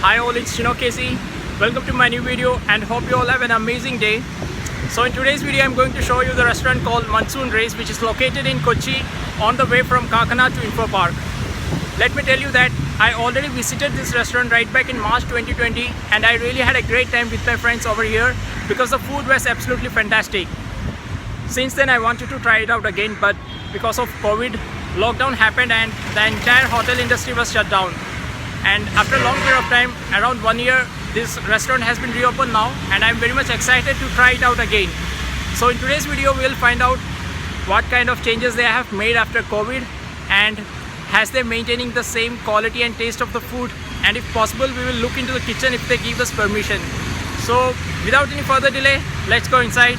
Hi all, it's Chino Casey. Welcome to my new video and hope you all have an amazing day. So in today's video I'm going to show you the restaurant called Monsoon Race, which is located in Kochi on the way from Kakana to Info Park. Let me tell you that I already visited this restaurant right back in March 2020 and I really had a great time with my friends over here because the food was absolutely fantastic. Since then I wanted to try it out again, but because of COVID, lockdown happened and the entire hotel industry was shut down. And after a long period of time, around 1 year, this restaurant has been reopened now and I'm very much excited to try it out again. So in today's video, we'll find out what kind of changes they have made after COVID and has they maintaining the same quality and taste of the food, and if possible, we will look into the kitchen if they give us permission. So without any further delay, let's go inside.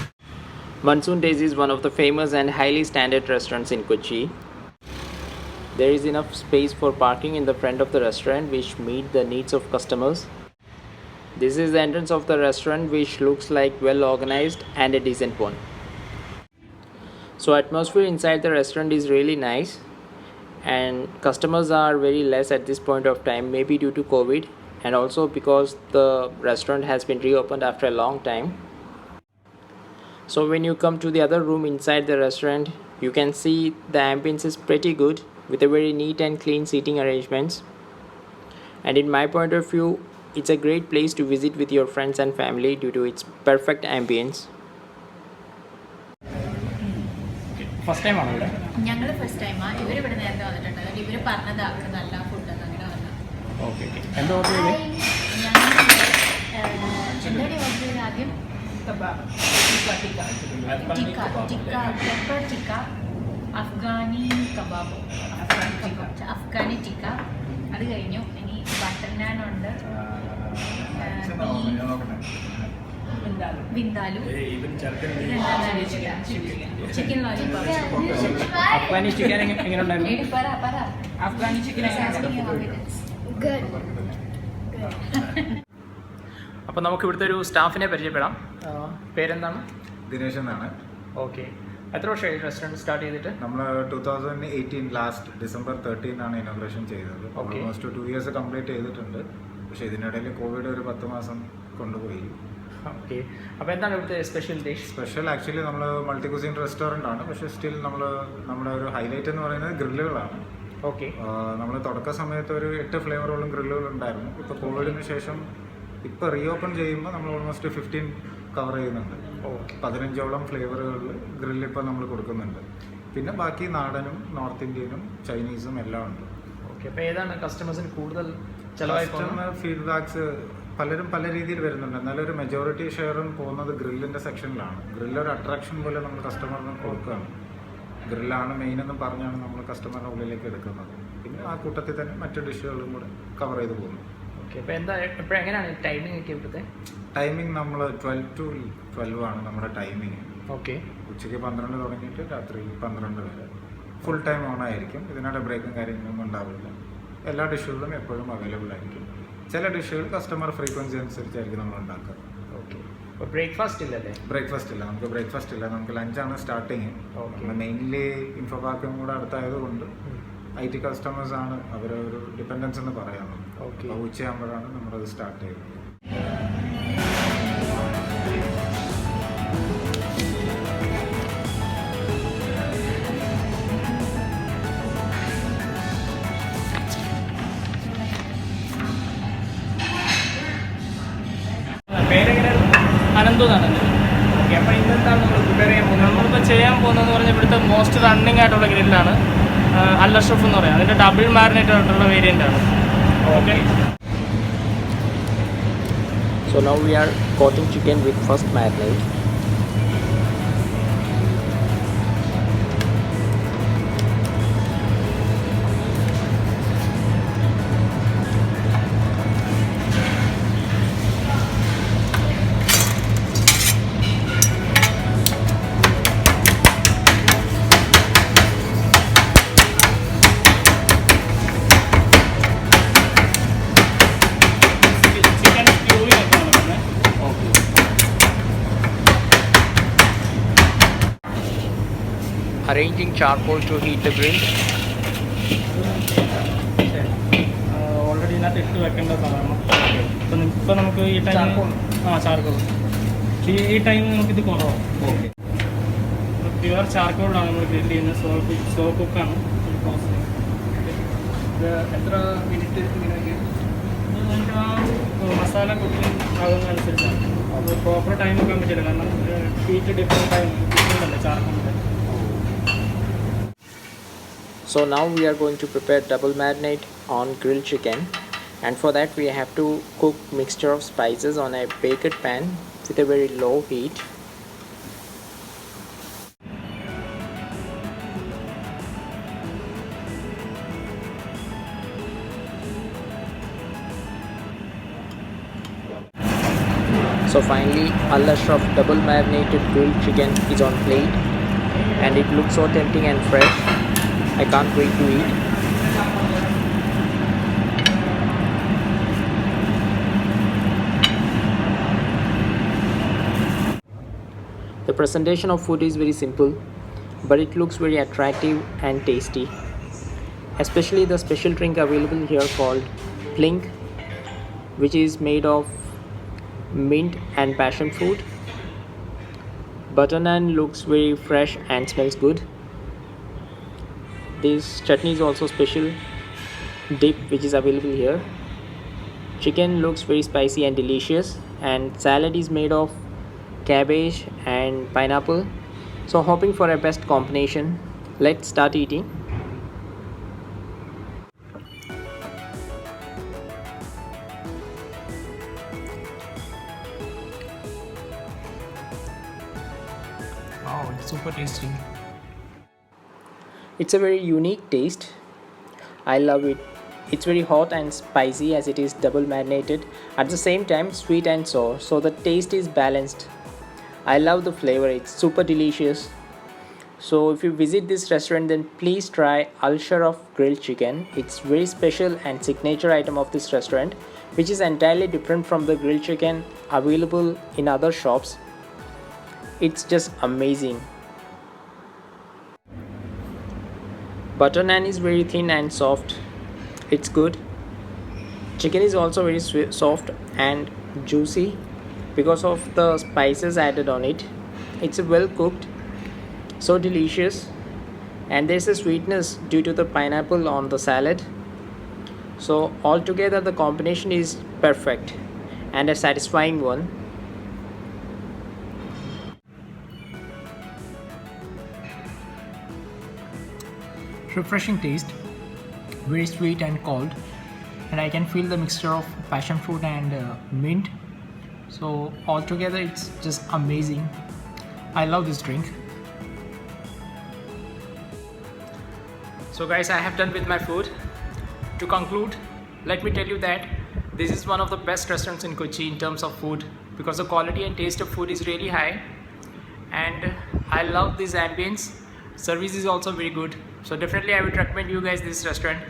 Monsoon Days is one of the famous and highly standard restaurants in Kochi. There is enough space for parking in the front of the restaurant which meet the needs of customers. This is the entrance of the restaurant, which looks like well organized and a decent one. So atmosphere inside the restaurant is really nice and customers are very less at this point of time, maybe due to COVID and also because the restaurant has been reopened after a long time. So when you come to the other room inside the restaurant, you can see the ambience is pretty good with a very neat and clean seating arrangements. And in my point of view, it's a great place to visit with your friends and family due to its perfect ambience. First time ആണോ? ഞങ്ങൾ first ടൈമാ. ഇവർ ഇവിടെ നേരത്തെ വന്നിട്ടുണ്ട്. ഇവർ പറഞ്ഞതാ ഇവിടെ നല്ല ഫുഡ് അങ്ങനെ വന്നു. Okay okay. എന്താ ഓർഡർ ചെയ്തേ? എന്താണ് ഓർഡർ ചെയ്തത് ആദ്യം? Kebab. Tikka, pepper tikka, Afghani kebab, Afghani tikka. അത് കഴിഞ്ഞു. ഇനി ബട്ടർ നാൻ ഉണ്ട്, vindaloo, chicken lollipop. Afghani chicken എങ്ങനെ ഉണ്ടായിരുന്നു? അഫ്ഗാനി ചിക്കൻ അപ്പോൾ നമുക്ക് ഇവിടുത്തെ ഒരു സ്റ്റാഫിനെ പരിചയപ്പെടാം. പേരെന്താണ്? ദിനേശ് എന്നാണ്. ഓക്കെ. എത്ര വർഷമായി റെസ്റ്റോറൻറ്റ് സ്റ്റാർട്ട് ചെയ്തിട്ട്? നമ്മൾ 2018 ലാസ്റ്റ് ഡിസംബർ 13 ആണ് ഇനോഗ്രേഷൻ ചെയ്തത്. ഓൾമോസ്റ്റ് 2 ഇയേഴ്സ് കംപ്ലീറ്റ് ചെയ്തിട്ടുണ്ട്. പക്ഷേ ഇതിനിടയിൽ കോവിഡ് ഒരു 10 മാസം കൊണ്ടുപോയി. ഓക്കെ. അപ്പോൾ എന്താണ് ഇവിടുത്തെ സ്പെഷ്യൽ ഡിഷ്? സ്പെഷ്യൽ ആക്ച്വലി നമ്മൾ മൾട്ടി കുസിൻ റെസ്റ്റോറൻ്റ് ആണ്. പക്ഷേ സ്റ്റിൽ നമ്മുടെ ഒരു ഹൈലൈറ്റ് എന്ന് പറയുന്നത് ഗ്രില്ലുകളാണ്. ഓക്കെ. നമ്മൾ തുടക്ക സമയത്ത് ഒരു 8 ഫ്ലേവറോളം ഗ്രില്ലുകൾ ഉണ്ടായിരുന്നു. ഇപ്പോൾ കോവിഡിന് ശേഷം ഇപ്പോൾ റീഓപ്പൺ ചെയ്യുമ്പോൾ നമ്മൾ ഓൾമോസ്റ്റ് 15 കവർ ചെയ്യുന്നുണ്ട്. 15ഓളം ഫ്ലേവറുകളിൽ ഗ്രില്ല് ഇപ്പോൾ നമ്മൾ കൊടുക്കുന്നുണ്ട്. പിന്നെ ബാക്കി നാടനും നോർത്ത് ഇന്ത്യനും ചൈനീസും എല്ലാം ഉണ്ട്. ഓക്കെ. അപ്പോൾ ഏതാണ് കസ്റ്റമേഴ്സിന് കൂടുതൽ ചിലവായി ഫീഡ്ബാക്സ് പലരും പല രീതിയിൽ വരുന്നുണ്ട്. എന്നാലും ഒരു മെജോറിറ്റി ഷെയറും പോകുന്നത് ഗ്രില്ലിൻ്റെ സെക്ഷനിലാണ്. ഗ്രില്ലൊരു അട്രാക്ഷൻ പോലെ നമ്മൾ കസ്റ്റമറിന് കൊടുക്കുകയാണ്. ഗ്രില്ലാണ് മെയിൻ എന്ന് പറഞ്ഞാണ് നമ്മൾ കസ്റ്റമറിൻ്റെ ഉള്ളിലേക്ക് എടുക്കുന്നത്. പിന്നെ ആ കൂട്ടത്തിൽ തന്നെ മറ്റു ഡിഷുകളും കൂടെ കവർ ചെയ്ത് പോകുന്നു. ഓക്കെ. അപ്പോൾ എങ്ങനെയാണ് ടൈമിംഗ് ഒക്കെ ഇവിടുത്തെ? ടൈമിംഗ് നമ്മൾ 12 to 12 ആണ് നമ്മുടെ ടൈമിങ്. ഓക്കെ. ഉച്ചയ്ക്ക് 12 തുടങ്ങിയിട്ട് രാത്രി 12 വരെ ഫുൾ ടൈം ഓൺ ആയിരിക്കും. ഇതിനിടെ ബ്രേക്കും കാര്യങ്ങളൊന്നും ഉണ്ടാവില്ല. എല്ലാ ഡിഷുകളും എപ്പോഴും അവൈലബിൾ ആയിരിക്കും. ചില ഡിഷുകൾ കസ്റ്റമർ ഫ്രീക്വൻസി അനുസരിച്ചായിരിക്കും നമ്മൾ ഉണ്ടാക്കുക. ഓക്കെ. അപ്പോൾ ബ്രേക്ക്ഫാസ്റ്റ് ഇല്ലല്ലേ? ബ്രേക്ക്ഫാസ്റ്റ് ഇല്ല, നമുക്ക് ബ്രേക്ക്ഫാസ്റ്റ് ഇല്ല. നമുക്ക് ലഞ്ചാണ് സ്റ്റാർട്ടിങ്. മെയിൻലി ഇൻഫോ പാർക്കും കൂടെ അടുത്തായതുകൊണ്ട് IT കസ്റ്റമേഴ്സാണ് അവരൊരു ഡിപ്പെൻഡൻസ് എന്ന് പറയാനുള്ളത്. ഓക്കെ. അപ്പോൾ ഉച്ചയാകുമ്പോഴാണ് നമ്മളത് സ്റ്റാർട്ട് ചെയ്യുന്നത്. അനന്തു എന്നാണ്. ഓക്കെ. അപ്പോൾ ഇന്നത്താണ് നമ്മൾ പ്രിപ്പയർ ചെയ്യാൻ പോകുന്നത്. നമ്മളിപ്പോൾ ചെയ്യാൻ പോകുന്നതെന്ന് പറഞ്ഞാൽ ഇവിടുത്തെ മോസ്റ്റ് റണ്ണിങ് ആയിട്ടുള്ള ഗ്രില്ലാണ് അൽ അഷ്റഫ് എന്ന് പറയാം. അതിൻ്റെ ഡബിൾ മാരിനേറ്റ് ആയിട്ടുള്ള വേരിയൻ്റ് ആണ്. Okay. So now we are coating chicken with first marinade. Arranging charcoal to heat the grill. Already ഇട്ട് വെക്കേണ്ട സാധാരണ. ഇപ്പം നമുക്ക് ഈ ടൈം ചാർക്കോൾ ഈ ടൈം നമുക്കിത് കുറവാണ്. ഓക്കെ. പ്യുവർ ചാർക്കോളിലാണ് നമ്മൾ ഗ്രില്ല് ചെയ്യുന്നത്. സ്ലോ കുക്കാണ് പ്രോസസ്. ഇത് എത്ര മിനിറ്റ് ഇങ്ങനെയൊക്കെ നമുക്ക് ആ മസാല കുക്കിംഗ് ആകുന്നതനുസരിച്ചാണ്. അത് പ്രോപ്പർ ടൈം വെക്കാൻ പറ്റില്ല, കാരണം ഹീറ്റ് ഡിഫറെൻറ്റ് ടൈം ഡിഫറെൻ്റ് ചാർക്കോളിൻ്റെ. So now we are going to prepare double marinade on grilled chicken, and for that we have to cook mixture of spices on a baked pan with a very low heat. So finally, Al Ashraf double marinated grilled chicken is on plate, and it looks so tempting and fresh. I can't wait to eat. The presentation of food is very simple, but it looks very attractive and tasty. Especially the special drink available here called Plink, which is made of mint and passion fruit. Butter naan looks very fresh and smells good. This chutney is also special dip which is available here. Chicken looks very spicy and delicious, and salad is made of cabbage and pineapple. So hoping for a best combination. Let's start eating. Wow, it's super tasty. It's a very unique taste. I love it. It's very hot and spicy as it is double marinated. At the same time, sweet and sour, so the taste is balanced. I love the flavor. It's super delicious. So if you visit this restaurant, then please try Al Sharaf grilled chicken. It's very special and signature item of this restaurant, which is entirely different from the grilled chicken available in other shops. It's just amazing. Butter naan is very thin and soft. It's good. Chicken is also very soft and juicy because of the spices added on it. It's well cooked, so delicious, and there's a sweetness due to the pineapple on the salad. So altogether the combination is perfect and a satisfying one. Refreshing taste, very sweet and cold, and I can feel the mixture of passion fruit and mint. So altogether it's just amazing. I love this drink. So guys, I have done with my food. To conclude, let me tell you that this is one of the best restaurants in Kochi in terms of food, because the quality and taste of food is really high, and I love this ambience. Service is also very good. So definitely I would recommend you guys this restaurant,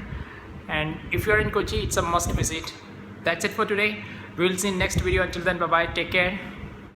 and if you are in Kochi, it's a must visit. That's it for today. We will see in next video. Until then, bye bye, take care.